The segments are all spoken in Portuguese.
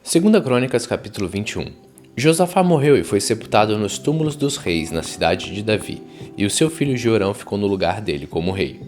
Segunda Crônicas, capítulo 21. Josafá morreu e foi sepultado nos túmulos dos reis na cidade de Davi, e o seu filho Jorão ficou no lugar dele como rei.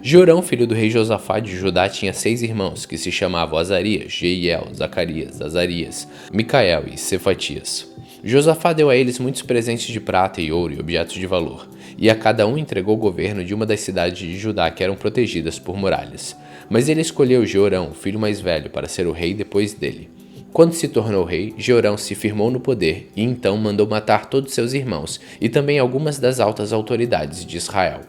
Jorão, filho do rei Josafá de Judá, tinha 6 irmãos, que se chamavam Azarias, Jeiel, Zacarias, Azarias, Micael e Cefatias. Josafá deu a eles muitos presentes de prata e ouro e objetos de valor, e a cada um entregou o governo de uma das cidades de Judá que eram protegidas por muralhas. Mas ele escolheu Jorão, o filho mais velho, para ser o rei depois dele. Quando se tornou rei, Jorão se firmou no poder e então mandou matar todos seus irmãos e também algumas das altas autoridades de Israel.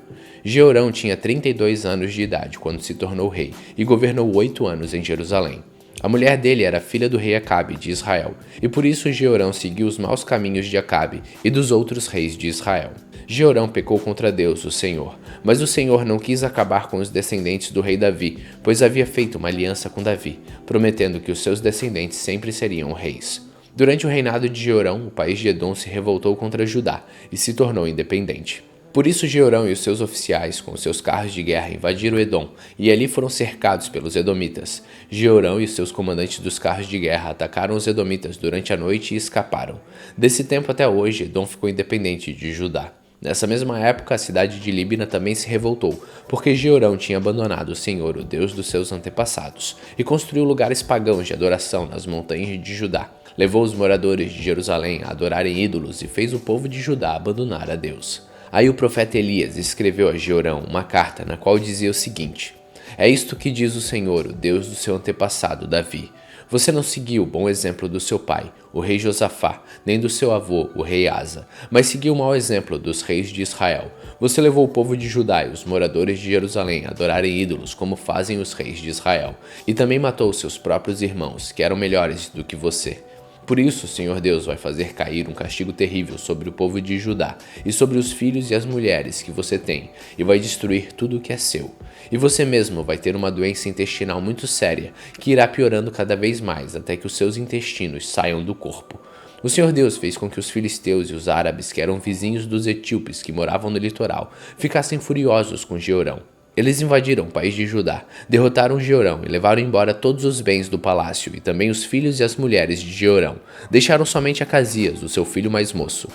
Jorão tinha 32 anos de idade quando se tornou rei e governou 8 anos em Jerusalém. A mulher dele era filha do rei Acabe de Israel, e por isso Jorão seguiu os maus caminhos de Acabe e dos outros reis de Israel. Jorão pecou contra Deus, o Senhor, mas o Senhor não quis acabar com os descendentes do rei Davi, pois havia feito uma aliança com Davi, prometendo que os seus descendentes sempre seriam reis. Durante o reinado de Jorão, o país de Edom se revoltou contra Judá e se tornou independente. Por isso Jorão e os seus oficiais, com seus carros de guerra, invadiram Edom, e ali foram cercados pelos edomitas. Jorão e os seus comandantes dos carros de guerra atacaram os edomitas durante a noite e escaparam. Desse tempo até hoje, Edom ficou independente de Judá. Nessa mesma época, a cidade de Líbina também se revoltou, porque Jorão tinha abandonado o Senhor, o Deus dos seus antepassados, e construiu lugares pagãos de adoração nas montanhas de Judá. Levou os moradores de Jerusalém a adorarem ídolos e fez o povo de Judá abandonar a Deus. Aí o profeta Elias escreveu a Jorão uma carta na qual dizia o seguinte: É isto que diz o Senhor, o Deus do seu antepassado Davi. Você não seguiu o bom exemplo do seu pai, o rei Josafá, nem do seu avô, o rei Asa, mas seguiu o mau exemplo dos reis de Israel. Você levou o povo de Judá e os moradores de Jerusalém a adorarem ídolos como fazem os reis de Israel, e também matou seus próprios irmãos, que eram melhores do que você. Por isso o Senhor Deus vai fazer cair um castigo terrível sobre o povo de Judá e sobre os filhos e as mulheres que você tem, e vai destruir tudo o que é seu. E você mesmo vai ter uma doença intestinal muito séria, que irá piorando cada vez mais até que os seus intestinos saiam do corpo. O Senhor Deus fez com que os filisteus e os árabes, que eram vizinhos dos etíopes que moravam no litoral, ficassem furiosos com Jorão. Eles invadiram o país de Judá, derrotaram Jorão e levaram embora todos os bens do palácio e também os filhos e as mulheres de Jorão. Deixaram somente Acasias, o seu filho mais moço.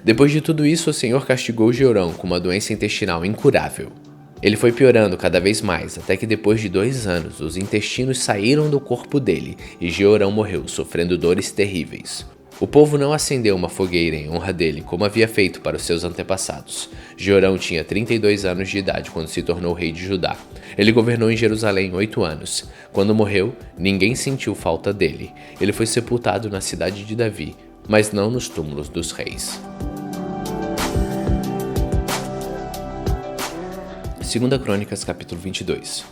Depois de tudo isso, o Senhor castigou Jorão com uma doença intestinal incurável. Ele foi piorando cada vez mais, até que depois de 2 anos, os intestinos saíram do corpo dele e Jorão morreu, sofrendo dores terríveis. O povo não acendeu uma fogueira em honra dele, como havia feito para os seus antepassados. Jorão tinha 32 anos de idade quando se tornou rei de Judá. Ele governou em Jerusalém 8 anos. Quando morreu, ninguém sentiu falta dele. Ele foi sepultado na cidade de Davi, mas não nos túmulos dos reis. Segunda Crônicas, capítulo 22.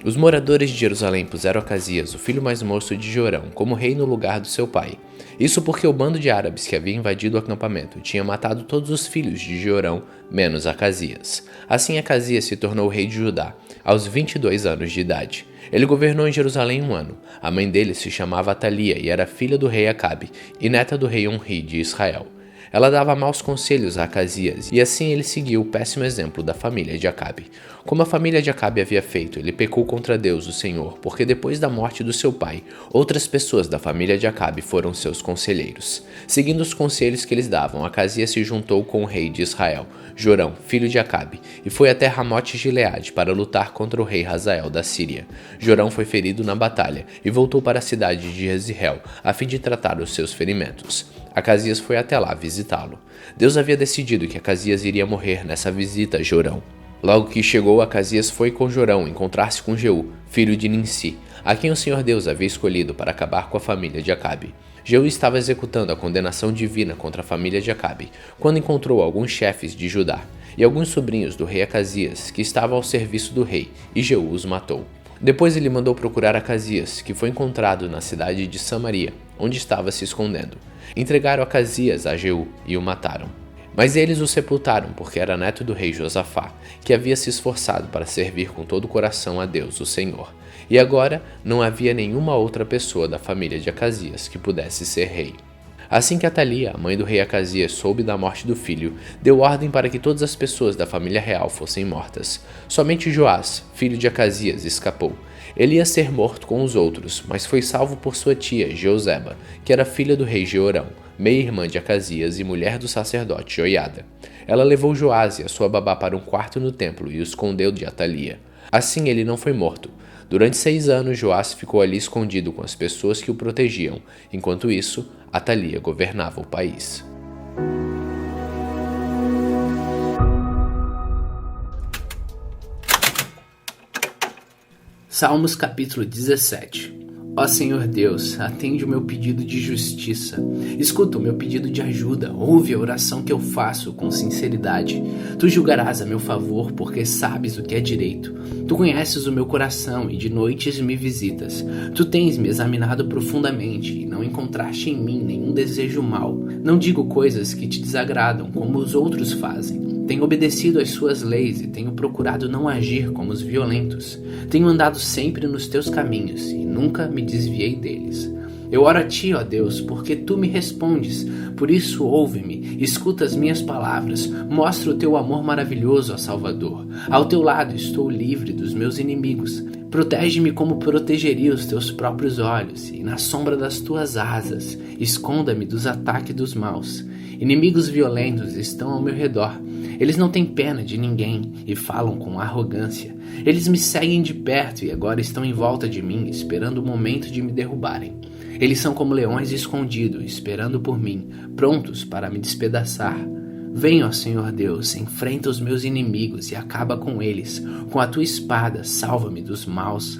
Os moradores de Jerusalém puseram Acasias, o filho mais moço de Jorão, como rei no lugar do seu pai. Isso porque o bando de árabes que havia invadido o acampamento tinha matado todos os filhos de Jorão, menos Acasias. Assim Acasias se tornou rei de Judá, aos 22 anos de idade. Ele governou em Jerusalém 1 ano. A mãe dele se chamava Atalia e era filha do rei Acabe e neta do rei Onri de Israel. Ela dava maus conselhos a Acasias, e assim ele seguiu o péssimo exemplo da família de Acabe. Como a família de Acabe havia feito, ele pecou contra Deus, o Senhor, porque depois da morte do seu pai, outras pessoas da família de Acabe foram seus conselheiros. Seguindo os conselhos que eles davam, Acasias se juntou com o rei de Israel, Jorão, filho de Acabe, e foi até Ramote-Gileade para lutar contra o rei Hazael da Síria. Jorão foi ferido na batalha e voltou para a cidade de Jezreel, a fim de tratar os seus ferimentos. Acasias foi até lá visitá-lo. Deus havia decidido que Acasias iria morrer nessa visita a Jorão. Logo que chegou, Acasias foi com Jorão encontrar-se com Jeú, filho de Ninsi, a quem o Senhor Deus havia escolhido para acabar com a família de Acabe. Jeú estava executando a condenação divina contra a família de Acabe, quando encontrou alguns chefes de Judá e alguns sobrinhos do rei Acasias, que estavam ao serviço do rei, e Jeú os matou. Depois ele mandou procurar Acasias, que foi encontrado na cidade de Samaria, onde estava se escondendo. Entregaram Acasias a Jeú e o mataram. Mas eles o sepultaram porque era neto do rei Josafá, que havia se esforçado para servir com todo o coração a Deus, o Senhor. E agora não havia nenhuma outra pessoa da família de Acasias que pudesse ser rei. Assim que Atalia, a mãe do rei Acasias, soube da morte do filho, deu ordem para que todas as pessoas da família real fossem mortas. Somente Joás, filho de Acasias, escapou. Ele ia ser morto com os outros, mas foi salvo por sua tia, Jeoseba, que era filha do rei Jeorão, meia-irmã de Acasias e mulher do sacerdote Joiada. Ela levou Joás e a sua babá para um quarto no templo e o escondeu de Atalia. Assim ele não foi morto. Durante 6 anos, Joás ficou ali escondido com as pessoas que o protegiam. Enquanto isso, Atalia governava o país. Salmos capítulo 17. Ó Senhor Deus, atende o meu pedido de justiça. Escuta o meu pedido de ajuda. Ouve a oração que eu faço com sinceridade. Tu julgarás a meu favor, porque sabes o que é direito. Tu conheces o meu coração e de noites me visitas. Tu tens me examinado profundamente e não encontraste em mim nenhum desejo mau. Não digo coisas que te desagradam, como os outros fazem. Tenho obedecido às suas leis e tenho procurado não agir como os violentos. Tenho andado sempre nos teus caminhos e nunca me desviei deles. Eu oro a ti, ó Deus, porque tu me respondes. Por isso ouve-me, escuta as minhas palavras, mostra o teu amor maravilhoso, ó Salvador. Ao teu lado estou livre dos meus inimigos. Protege-me como protegeria os teus próprios olhos, e na sombra das tuas asas esconda-me dos ataques dos maus. Inimigos violentos estão ao meu redor. Eles não têm pena de ninguém e falam com arrogância. Eles me seguem de perto e agora estão em volta de mim, esperando o momento de me derrubarem. Eles são como leões escondidos, esperando por mim, prontos para me despedaçar. Vem, ó Senhor Deus, enfrenta os meus inimigos e acaba com eles. Com a tua espada, salva-me dos maus.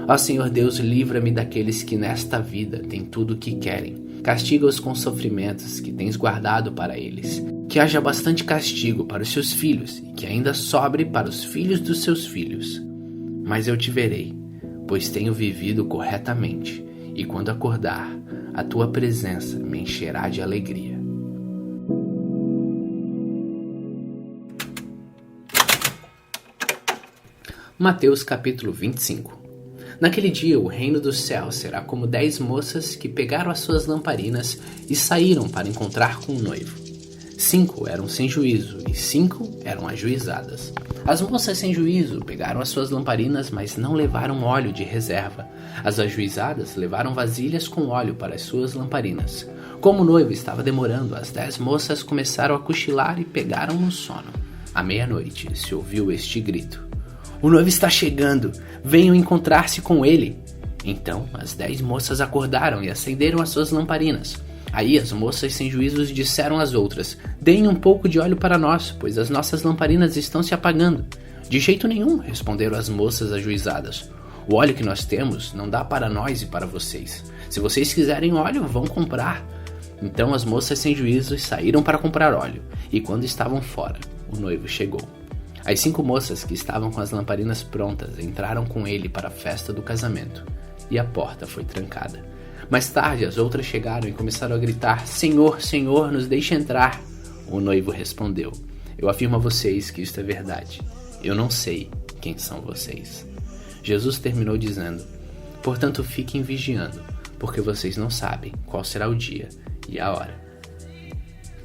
Ó Senhor Deus, livra-me daqueles que nesta vida têm tudo o que querem. Castiga-os com sofrimentos que tens guardado para eles. Que haja bastante castigo para os seus filhos e que ainda sobre para os filhos dos seus filhos. Mas eu te verei, pois tenho vivido corretamente, e quando acordar, a tua presença me encherá de alegria. Mateus capítulo 25. Naquele dia o reino dos céus será como 10 moças que pegaram as suas lamparinas e saíram para encontrar com o noivo. 5 eram sem juízo e 5 eram ajuizadas. As moças sem juízo pegaram as suas lamparinas, mas não levaram óleo de reserva. As ajuizadas levaram vasilhas com óleo para as suas lamparinas. Como o noivo estava demorando, as 10 moças começaram a cochilar e pegaram no sono. À meia-noite se ouviu este grito: "O noivo está chegando! Venham encontrar-se com ele!" Então as 10 moças acordaram e acenderam as suas lamparinas. Aí as moças sem juízos disseram às outras: "Deem um pouco de óleo para nós, pois as nossas lamparinas estão se apagando." "De jeito nenhum", responderam as moças ajuizadas. "O óleo que nós temos não dá para nós e para vocês. Se vocês quiserem óleo, vão comprar." Então as moças sem juízos saíram para comprar óleo, e quando estavam fora, o noivo chegou. As 5 moças que estavam com as lamparinas prontas entraram com ele para a festa do casamento, e a porta foi trancada. Mais tarde as outras chegaram e começaram a gritar: "Senhor, Senhor, nos deixe entrar." O noivo respondeu: "Eu afirmo a vocês que isto é verdade. Eu não sei quem são vocês." Jesus terminou dizendo: "Portanto fiquem vigiando, porque vocês não sabem qual será o dia e a hora."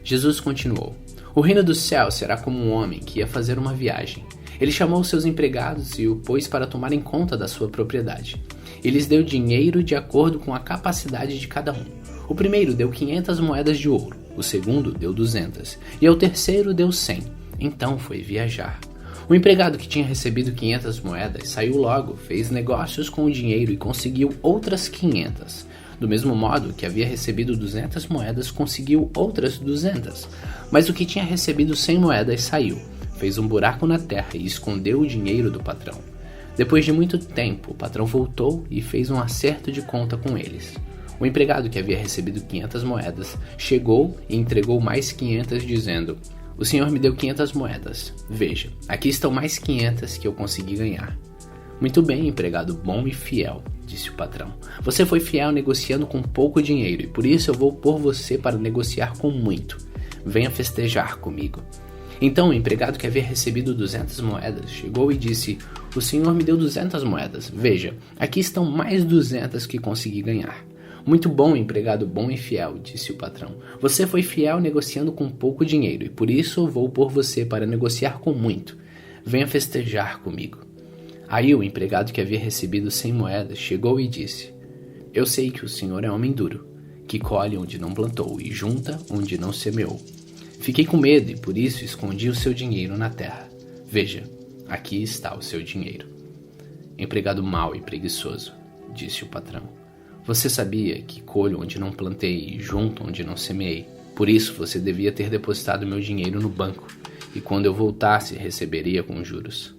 Jesus continuou: "O reino dos céus será como um homem que ia fazer uma viagem. Ele chamou seus empregados e o pôs para tomarem conta da sua propriedade. E lhes deu dinheiro de acordo com a capacidade de cada um. O primeiro deu 500 moedas de ouro, o segundo deu 200, e ao terceiro deu 100. Então foi viajar. O empregado que tinha recebido 500 moedas saiu logo, fez negócios com o dinheiro e conseguiu outras 500. Do mesmo modo que havia recebido 200 moedas, conseguiu outras 200. Mas o que tinha recebido 100 moedas saiu, fez um buraco na terra e escondeu o dinheiro do patrão. Depois de muito tempo, o patrão voltou e fez um acerto de conta com eles. O empregado que havia recebido 500 moedas chegou e entregou mais 500, dizendo: "O senhor me deu 500 moedas. Veja, aqui estão mais 500 que eu consegui ganhar." "Muito bem, empregado bom e fiel", disse o patrão. "Você foi fiel negociando com pouco dinheiro e por isso eu vou pôr você para negociar com muito. Venha festejar comigo." Então o empregado que havia recebido 200 moedas chegou e disse: "O senhor me deu 200 moedas. Veja, aqui estão mais 200 que consegui ganhar." "Muito bom, empregado bom e fiel", disse o patrão. "Você foi fiel negociando com pouco dinheiro e por isso vou pôr você para negociar com muito. Venha festejar comigo." Aí o empregado que havia recebido 100 moedas chegou e disse: Eu sei que o senhor é homem duro, que colhe onde não plantou e junta onde não semeou. Fiquei com medo e por isso escondi o seu dinheiro na terra. Veja, aqui está o seu dinheiro. Empregado mau e preguiçoso, disse o patrão. Você sabia que colho onde não plantei e junto onde não semeei. Por isso você devia ter depositado meu dinheiro no banco, e quando eu voltasse receberia com juros.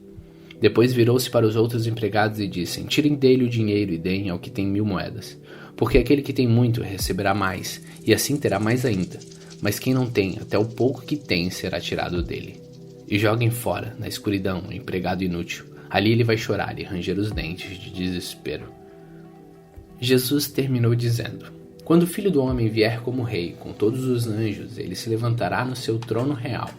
Depois virou-se para os outros empregados e disse: Tirem dele o dinheiro e deem ao que tem 1000 moedas. Porque aquele que tem muito receberá mais, e assim terá mais ainda. Mas quem não tem, até o pouco que tem será tirado dele. E joguem fora, na escuridão, o empregado inútil. Ali ele vai chorar e ranger os dentes de desespero. Jesus terminou dizendo: Quando o Filho do Homem vier como rei, com todos os anjos, ele se levantará no seu trono real.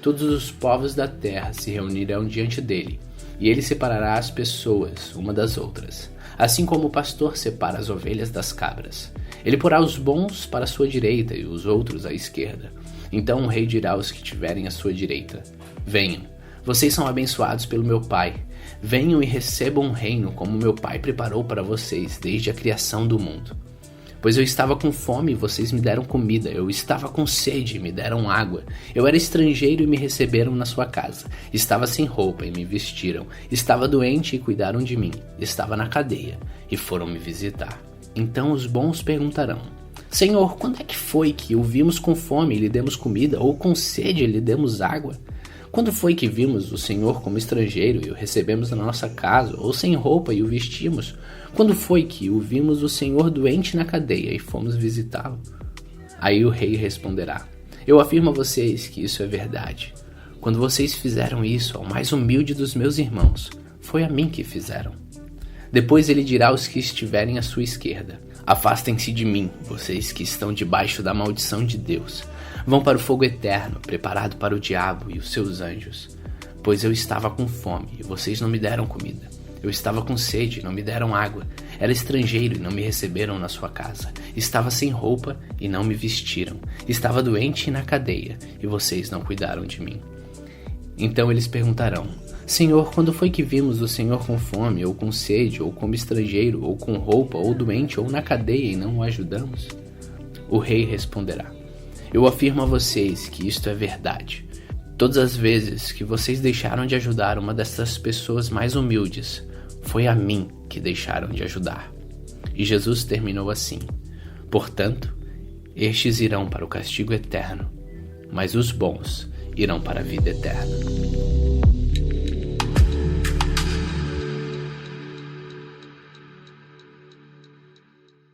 Todos os povos da terra se reunirão diante dele, e ele separará as pessoas uma das outras, assim como o pastor separa as ovelhas das cabras. Ele porá os bons para a sua direita e os outros à esquerda. Então o rei dirá aos que tiverem à sua direita: Venham, vocês são abençoados pelo meu Pai. Venham e recebam um reino como meu Pai preparou para vocês desde a criação do mundo. Pois eu estava com fome e vocês me deram comida, eu estava com sede e me deram água, eu era estrangeiro e me receberam na sua casa, estava sem roupa e me vestiram, estava doente e cuidaram de mim, estava na cadeia e foram me visitar. Então os bons perguntarão: Senhor, quando é que foi que o vimos com fome e lhe demos comida, ou com sede e lhe demos água? Quando foi que vimos o Senhor como estrangeiro e o recebemos na nossa casa, ou sem roupa e o vestimos? Quando foi que o vimos o Senhor doente na cadeia e fomos visitá-lo? Aí o rei responderá: Eu afirmo a vocês que isso é verdade. Quando vocês fizeram isso ao mais humilde dos meus irmãos, foi a mim que fizeram. Depois ele dirá aos que estiverem à sua esquerda: Afastem-se de mim, vocês que estão debaixo da maldição de Deus. Vão para o fogo eterno, preparado para o diabo e os seus anjos. Pois eu estava com fome e vocês não me deram comida. Eu estava com sede e não me deram água. Era estrangeiro e não me receberam na sua casa. Estava sem roupa e não me vestiram. Estava doente e na cadeia e vocês não cuidaram de mim. Então eles perguntarão: Senhor, quando foi que vimos o Senhor com fome, ou com sede, ou como estrangeiro, ou com roupa, ou doente, ou na cadeia e não o ajudamos? O rei responderá: Eu afirmo a vocês que isto é verdade. Todas as vezes que vocês deixaram de ajudar uma dessas pessoas mais humildes, foi a mim que deixaram de ajudar. E Jesus terminou assim: Portanto, estes irão para o castigo eterno, mas os bons irão para a vida eterna.